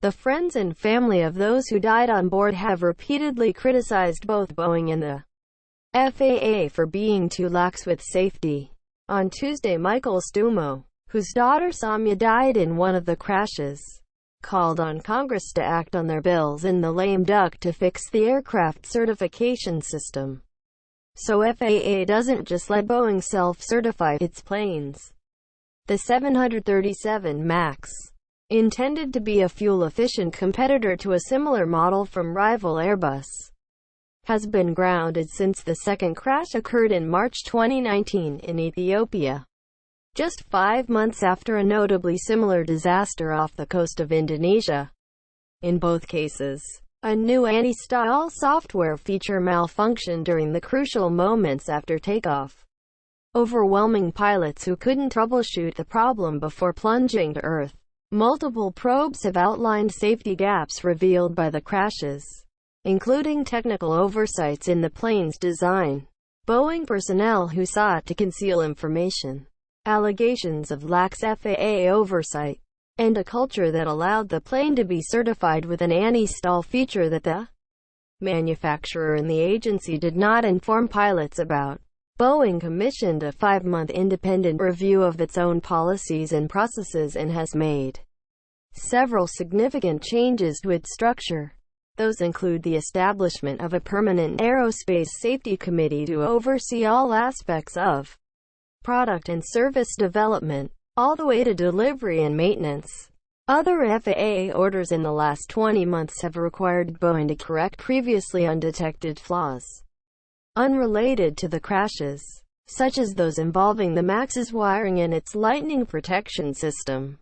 The friends and family of those who died on board have repeatedly criticized both Boeing and the FAA for being too lax with safety. On Tuesday, Michael Stumo, whose daughter Samya died in one of the crashes, called on Congress to act on their bills in the lame duck to fix the aircraft certification system, so FAA doesn't just let Boeing self-certify its planes. The 737 MAX, intended to be a fuel-efficient competitor to a similar model from rival Airbus, has been grounded since the second crash occurred in March 2019 in Ethiopia, just 5 months after a notably similar disaster off the coast of Indonesia. In both cases, a new anti-stall software feature malfunctioned during the crucial moments after takeoff, overwhelming pilots who couldn't troubleshoot the problem before plunging to Earth. Multiple probes have outlined safety gaps revealed by the crashes, including technical oversights in the plane's design, Boeing personnel who sought to conceal information, allegations of lax FAA oversight, and a culture that allowed the plane to be certified with an anti-stall feature that the manufacturer and the agency did not inform pilots about. Boeing commissioned a 5-month independent review of its own policies and processes and has made several significant changes to its structure. Those include the establishment of a permanent aerospace safety committee to oversee all aspects of product and service development, all the way to delivery and maintenance. Other FAA orders in the last 20 months have required Boeing to correct previously undetected flaws unrelated to the crashes, such as those involving the MAX's wiring and its lightning protection system.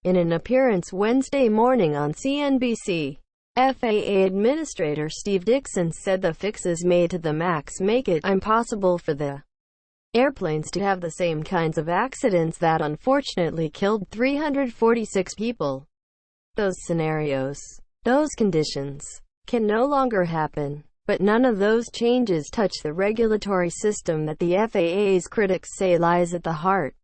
In an appearance Wednesday morning on CNBC, FAA Administrator Steve Dickson said the fixes made to the MAX make it impossible for the airplanes to have the same kinds of accidents that unfortunately killed 346 people. Those scenarios, those conditions, can no longer happen. But none of those changes touch the regulatory system that the FAA's critics say lies at the heart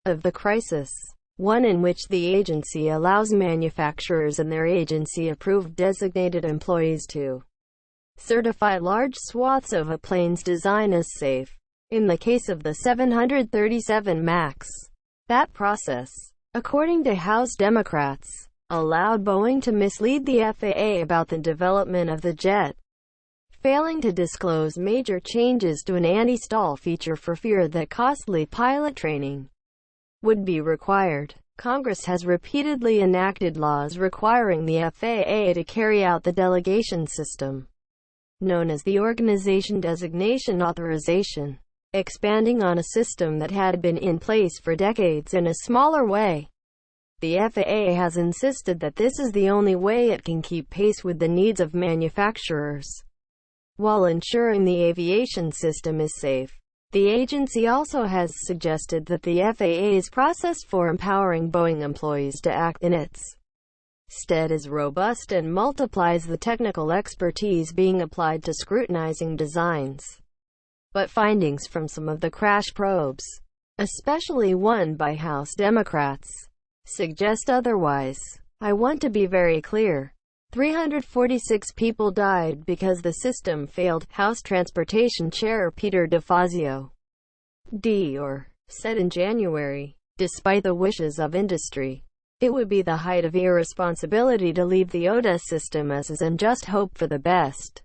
of the crisis, one in which the agency allows manufacturers and their agency-approved designated employees to certify large swaths of a plane's design as safe. In the case of the 737 MAX, that process, according to House Democrats, allowed Boeing to mislead the FAA about the development of the jet, failing to disclose major changes to an anti-stall feature for fear that costly pilot training would be required. Congress has repeatedly enacted laws requiring the FAA to carry out the delegation system, known as the Organization Designation Authorization, expanding on a system that had been in place for decades in a smaller way. The FAA has insisted that this is the only way it can keep pace with the needs of manufacturers, while ensuring the aviation system is safe. The agency also has suggested that the FAA's process for empowering Boeing employees to act in its stead is robust and multiplies the technical expertise being applied to scrutinizing designs. But findings from some of the crash probes, especially one by House Democrats, suggest otherwise. I want to be very clear. 346 people died because the system failed, House Transportation Chair Peter DeFazio, D.R., said in January. Despite the wishes of industry, it would be the height of irresponsibility to leave the ODA system as is and just hope for the best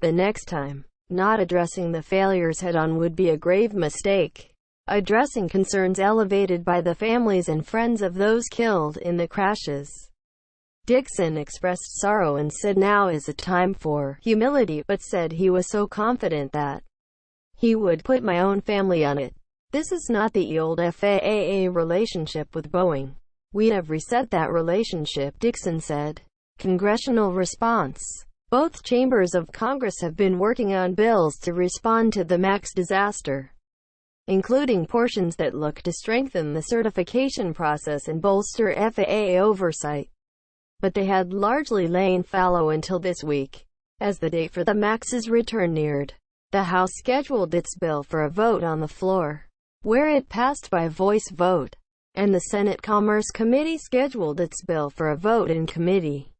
the next time. Not addressing the failures head-on would be a grave mistake. Addressing concerns elevated by the families and friends of those killed in the crashes. Dickson expressed sorrow and said now is a time for humility, but said he was so confident that he would put my own family on it. This is not the old FAA relationship with Boeing. We have reset that relationship, Dickson said. Congressional response. Both chambers of Congress have been working on bills to respond to the MAX disaster, including portions that look to strengthen the certification process and bolster FAA oversight. But they had largely lain fallow until this week. As the date for the MAX's return neared, the House scheduled its bill for a vote on the floor, where it passed by voice vote. and the Senate Commerce Committee scheduled its bill for a vote in committee.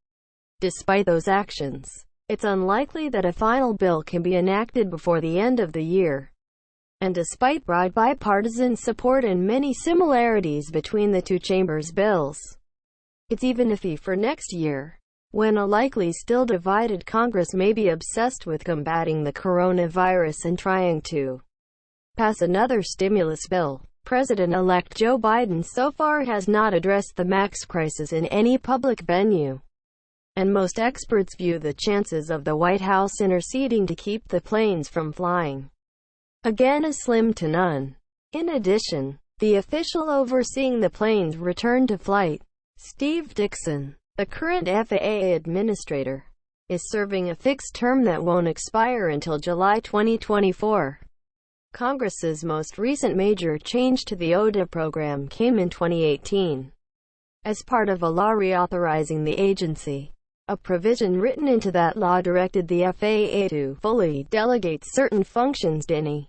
Despite those actions, it's unlikely that a final bill can be enacted before the end of the year. And despite broad bipartisan support and many similarities between the two chambers' bills, it's even iffy for next year, when a likely still divided Congress may be obsessed with combating the coronavirus and trying to pass another stimulus bill. President-elect Joe Biden so far has not addressed the MAX crisis in any public venue, and most experts view the chances of the White House interceding to keep the planes from flying again as slim to none. In addition, the official overseeing the plane's return to flight, Steve Dickson, the current FAA administrator, is serving a fixed term that won't expire until July 2024. Congress's most recent major change to the ODA program came in 2018, as part of a law reauthorizing the agency. A provision written into that law directed the FAA to fully delegate certain functions to any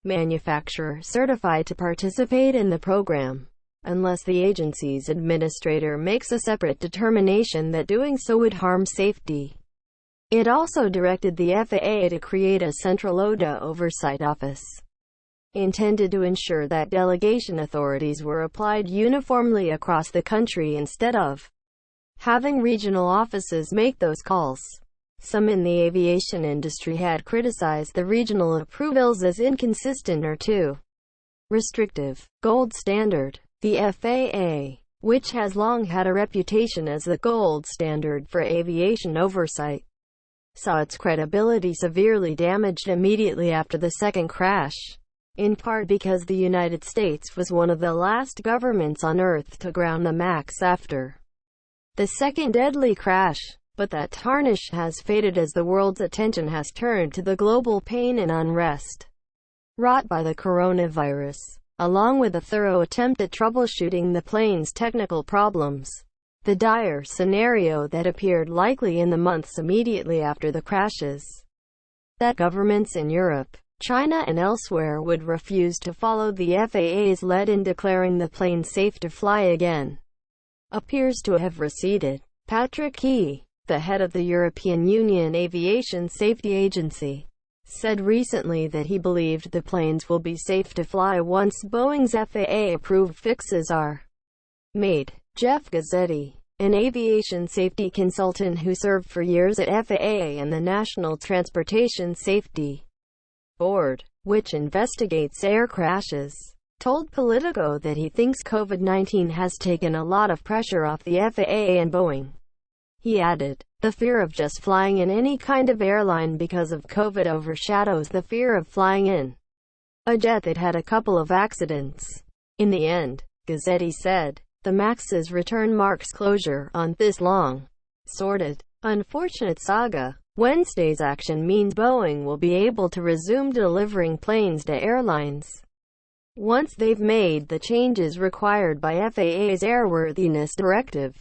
manufacturer certified to participate in the program, unless the agency's administrator makes a separate determination that doing so would harm safety. It also directed the FAA to create a central ODA oversight office, intended to ensure that delegation authorities were applied uniformly across the country instead of having regional offices make those calls. Some in the aviation industry had criticized the regional approvals as inconsistent or too restrictive. Gold standard. The FAA, which has long had a reputation as the gold standard for aviation oversight, saw its credibility severely damaged immediately after the second crash, in part because the United States was one of the last governments on Earth to ground the MAX after the second deadly crash. But that tarnish has faded as the world's attention has turned to the global pain and unrest wrought by the coronavirus, along with a thorough attempt at troubleshooting the plane's technical problems. The dire scenario that appeared likely in the months immediately after the crashes, that governments in Europe, China and elsewhere would refuse to follow the FAA's lead in declaring the plane safe to fly again, appears to have receded. Patrick Key, the head of the European Union Aviation Safety Agency, said recently that he believed the planes will be safe to fly once Boeing's FAA-approved fixes are made. Jeff Gazzetti, an aviation safety consultant who served for years at FAA and the National Transportation Safety Board, which investigates air crashes, told Politico that he thinks COVID-19 has taken a lot of pressure off the FAA and Boeing. He added, "The fear of just flying in any kind of airline because of COVID overshadows the fear of flying in a jet that had a couple of accidents." In the end, Gazzetti said, the MAX's return marks closure on this long, sordid, unfortunate saga. Wednesday's action means Boeing will be able to resume delivering planes to airlines once they've made the changes required by FAA's airworthiness directive.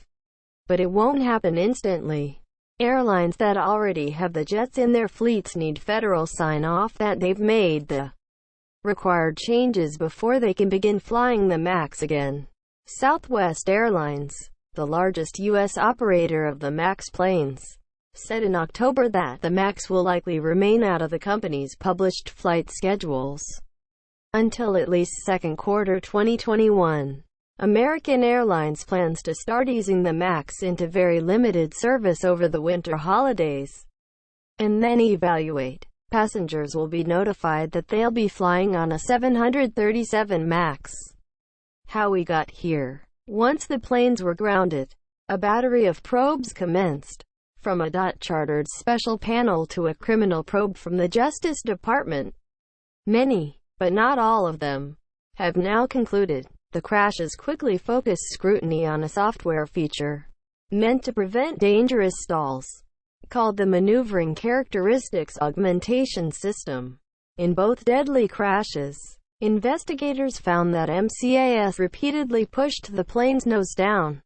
But it won't happen instantly. Airlines that already have the jets in their fleets need federal sign-off that they've made the required changes before they can begin flying the MAX again. Southwest Airlines, the largest U.S. operator of the MAX planes, said in October that the MAX will likely remain out of the company's published flight schedules until at least second quarter 2021. American Airlines plans to start easing the MAX into very limited service over the winter holidays, and then evaluate. Passengers will be notified that they'll be flying on a 737 MAX. How we got here. Once the planes were grounded, a battery of probes commenced, from a chartered special panel to a criminal probe from the Justice Department. Many, but not all of them, have now concluded. The crashes quickly focused scrutiny on a software feature meant to prevent dangerous stalls, called the Maneuvering Characteristics Augmentation System. In both deadly crashes, investigators found that MCAS repeatedly pushed the plane's nose down,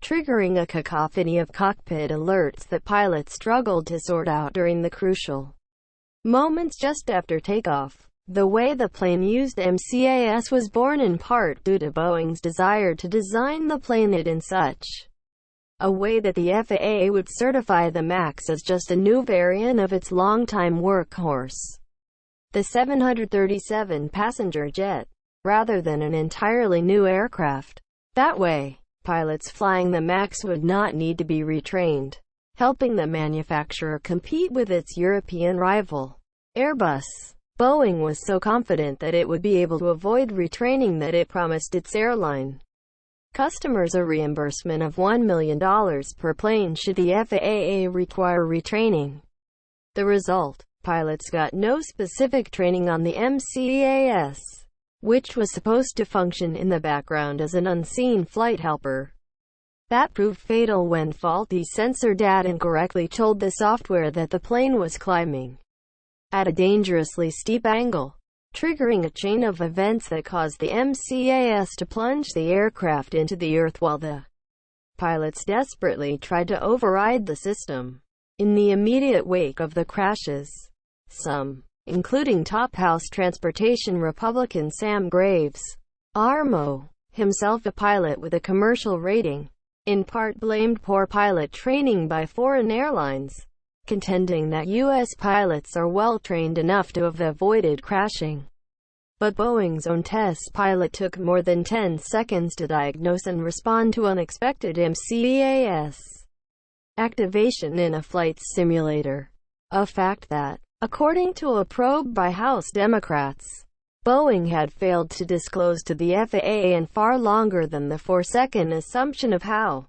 triggering a cacophony of cockpit alerts that pilots struggled to sort out during the crucial moments just after takeoff. The way the plane used MCAS was born in part due to Boeing's desire to design the plane in such a way that the FAA would certify the MAX as just a new variant of its longtime workhorse, the 737 passenger jet, rather than an entirely new aircraft. That way, pilots flying the MAX would not need to be retrained, helping the manufacturer compete with its European rival, Airbus. Boeing was so confident that it would be able to avoid retraining that it promised its airline customers a reimbursement of $1 million per plane should the FAA require retraining. The result: pilots got no specific training on the MCAS, which was supposed to function in the background as an unseen flight helper. That proved fatal when faulty sensor data incorrectly told the software that the plane was climbing at a dangerously steep angle, triggering a chain of events that caused the MCAS to plunge the aircraft into the earth while the pilots desperately tried to override the system. In the immediate wake of the crashes, some, including top House Transportation Republican Sam Graves, RMO, himself a pilot with a commercial rating, in part blamed poor pilot training by foreign airlines, contending that U.S. pilots are well trained enough to have avoided crashing. But Boeing's own test pilot took more than 10 seconds to diagnose and respond to unexpected MCAS activation in a flight simulator, a fact that, according to a probe by House Democrats, Boeing had failed to disclose to the FAA and far longer than the 4-second assumption of how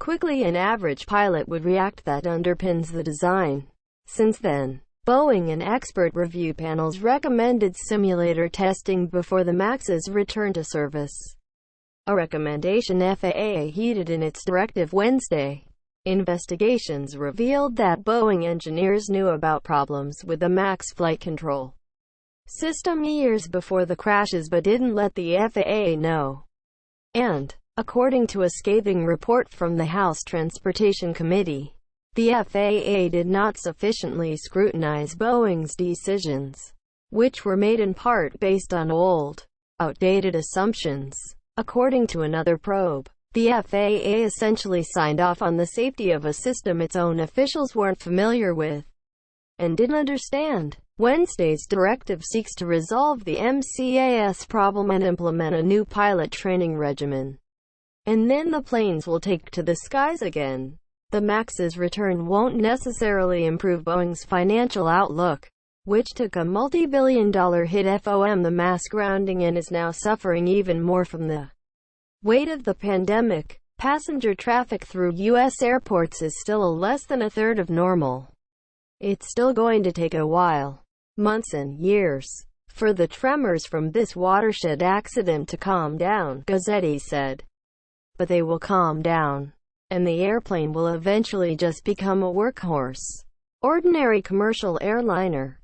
quickly an average pilot would react that underpins the design. Since then, Boeing and expert review panels recommended simulator testing before the MAX's return to service, a recommendation FAA heeded in its directive Wednesday. Investigations revealed that Boeing engineers knew about problems with the MAX flight control system years before the crashes but didn't let the FAA know. And, according to a scathing report from the House Transportation Committee, the FAA did not sufficiently scrutinize Boeing's decisions, which were made in part based on old, outdated assumptions. According to another probe, the FAA essentially signed off on the safety of a system its own officials weren't familiar with and didn't understand. Wednesday's directive seeks to resolve the MCAS problem and implement a new pilot training regimen. And then the planes will take to the skies again. The MAX's return won't necessarily improve Boeing's financial outlook, which took a multi-billion-dollar hit from the mass grounding and is now suffering even more from the weight of the pandemic. Passenger traffic through U.S. airports is still less than a third of normal. It's still going to take a while, months and years, for the tremors from this watershed accident to calm down, Gazzetti said. But they will calm down, and the airplane will eventually just become a workhorse, ordinary commercial airliner.